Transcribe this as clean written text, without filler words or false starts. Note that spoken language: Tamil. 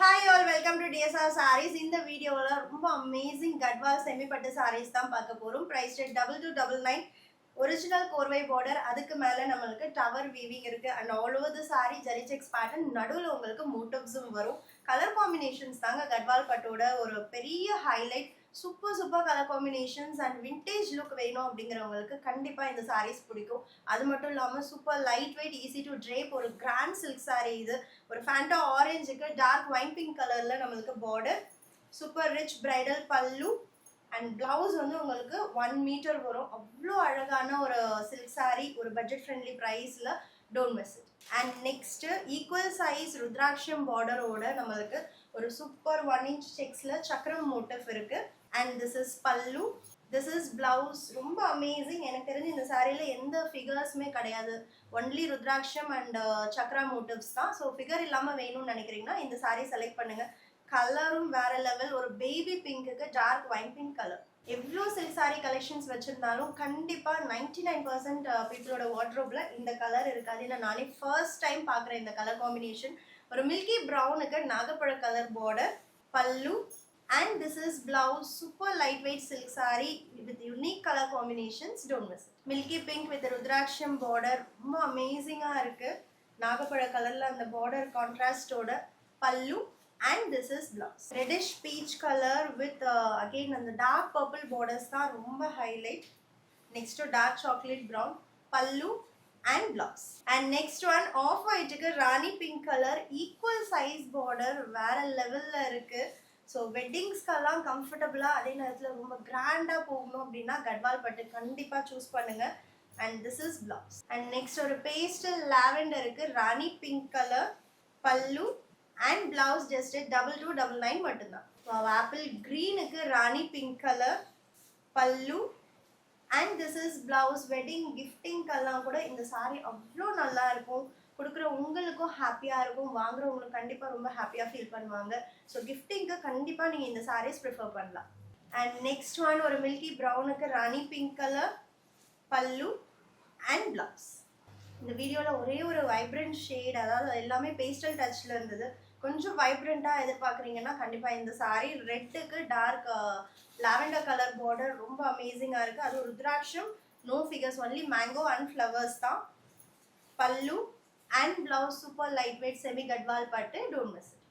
Hi all, welcome to DSR Sarees. இந்த வீடியோல ரொம்ப அமேசிங் கட்வால் செமி பட்டு சாரீஸ் தான் பார்க்க போறோம். Price rate 2299. ஒரிஜினல் கோர்வை பார்டர், அதுக்கு மேல நம்மளுக்கு டவர் வீவிங் இருக்கு and all over the sari zari checks pattern, நடுவுல உங்களுக்கு மோட்டிவ்ஸும் வரும். கலர் காம்பினேஷன்ஸ் தாங்க கட்வால் பட்டோட ஒரு பெரிய highlight. Super colour combinations and vintage look வேணும் அப்படிங்கிறவங்களுக்கு கண்டிப்பா இந்த சாரீஸ் பிடிக்கும். அது மட்டும் இல்லாமல் super light weight, easy to drape, ஒரு கிராண்ட் சில்க் சாரீ. இது ஒரு ஃபேண்டா ஆரஞ்சுக்கு டார்க் வைன் பிங்க் கலர்ல நம்மளுக்கு பார்டர், சூப்பர் ரிச் பிரைடல் பல்லு அண்ட் பிளவுஸ் வந்து உங்களுக்கு 1 மீட்டர் வரும். அவ்வளோ அழகான ஒரு சில்க் சாரீ, ஒரு பட்ஜெட் ஃப்ரெண்ட்லி ப்ரைஸில். Don't miss it. And next equal size ருத்ராட்சம் பார்டரோட நம்மளுக்கு ஒரு சூப்பர் 1 inch செக்ஸில் சக்கரம் மோட்டிவ் இருக்கு. அண்ட் திஸ் இஸ் பல்லு, திஸ் இஸ் பிளவுஸ். ரொம்ப அமேசிங். எனக்கு தெரிஞ்சு இந்த சாரியில் எந்த ஃபிகர்ஸுமே கிடையாது, only rudraksha and Chakra motives தான். ஸோ ஃபிகர் இல்லாமல் வேணும்னு நினைக்கிறீங்கன்னா இந்த சாரீ செலக்ட் பண்ணுங்க. கலரும் வேற லெவல். ஒரு பேபி பிங்க்குக்கு டார்க் வைன் பிங்க் கலர். எவ்வளோ சில்க் சாரீ கலெக்ஷன்ஸ் வச்சிருந்தாலும் கண்டிப்பாக 99% பீப்புளோட வார்ட்ரோப்ல இந்த கலர் இருக்காது. ஏன்னா நானே ஃபர்ஸ்ட் டைம் பார்க்குறேன் இந்த கலர் காம்பினேஷன். ஒரு மில்கி ப்ரௌனுக்கு நாகப்பழ கலர் பார்டர், பல்லு and this is blouse. Super lightweight silk saree with unique color combinations. Don't miss it. Milky pink with rudraksham border. ரொம்ப அமேசிங்கா இருக்கு. நாகப்பழ கலர்ல அந்த border contrast ஓட பல்லு and this is blouse. Reddish peach color with again அந்த dark purple borders தான் ரொம்ப highlight. Next to dark chocolate brown பல்லு and blouse. And next one off white க்கு ராணி pink color, equal size border, வேற லெவல்ல இருக்கு. ஸோ வெட்டிங்ஸ்க்கெல்லாம் கம்ஃபர்டபுளாக, அதே நேரத்தில் ரொம்ப கிராண்டாக போகணும் அப்படின்னா கட்வால் பட்டு கண்டிப்பாக சூஸ் பண்ணுங்கள். And this is blouse. And next ஒரு பேஸ்டல் லாவெண்டருக்கு ராணி பிங்க் கலர் பல்லு அண்ட் பிளவுஸ் ஜஸ்ட் 2299 மட்டும்தான். ஆப்பிள் க்ரீனுக்கு ராணி பிங்க் கலர் பல்லு and this is blouse. Wedding கிஃப்டிங்கெல்லாம் கூட இந்த சாரீ அவ்வளோ நல்லா இருக்கும். கொடுக்குற உங்களுக்கும் ஹாப்பியாக இருக்கும், வாங்குறவங்களுக்கு கண்டிப்பாக ரொம்ப ஹாப்பியாக ஃபீல் பண்ணுவாங்க. ஸோ கிஃப்டிங்க்கு கண்டிப்பாக நீங்கள் இந்த சாரீஸ் ப்ரிஃபர் பண்ணலாம். அண்ட் நெக்ஸ்ட் ஒன் ஒரு மில்கி ப்ரௌனுக்கு ராணி பிங்க் கலர் பல்லு அண்ட் பிளவுஸ். இந்த வீடியோவில் ஒரே ஒரு வைப்ரண்ட் ஷேட், அதாவது எல்லாமே பேஸ்டல் டச்சில் இருந்தது. கொஞ்சம் வைப்ரண்ட்டாக எதிர்பார்க்குறீங்கன்னா கண்டிப்பாக இந்த சாரீ. ரெட்டுக்கு டார்க் லாவெண்டர் கலர் பார்டர் ரொம்ப அமேசிங்காக இருக்குது. அது ருத்ராட்சம், no figures, only mango and flowers தான். பல்லு and blouse super lightweight semi gadwal பட்டு. Don't miss it.